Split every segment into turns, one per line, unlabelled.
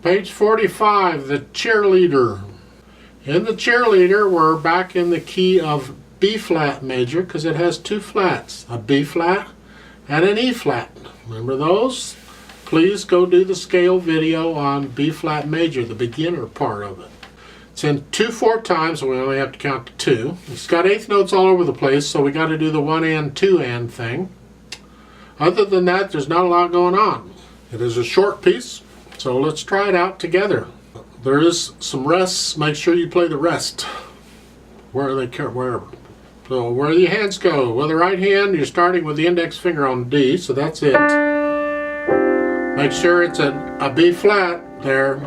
Page 45, the Cheerleader. In the Cheerleader, we're back in the key of B flat major because it has two flats, a B flat and an E flat. Remember those? Please go do the scale video on B flat major, the beginner part of it. It's in 2/4 time, so we only have to count to 2. It's got eighth notes all over the place, so we got to do the 1 and 2 and thing. Other than that, there's not a lot going on. It is a short piece, so let's try it out together. There is some rests. Make sure you play the rest. Wherever. So where the hands go. With the right hand, you're starting with the index finger on D, so that's it. Make sure it's a B flat there.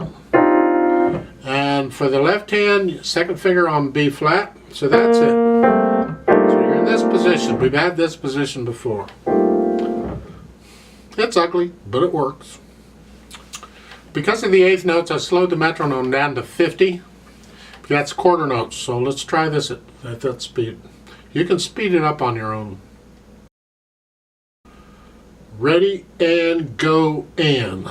And for the left hand, second finger on B flat, so that's it. So you're in this position. We've had this position before. It's ugly, but it works. Because of the eighth notes, I slowed the metronome down to 50. That's quarter notes, so let's try this at that speed. You can speed it up on your own. Ready and go and.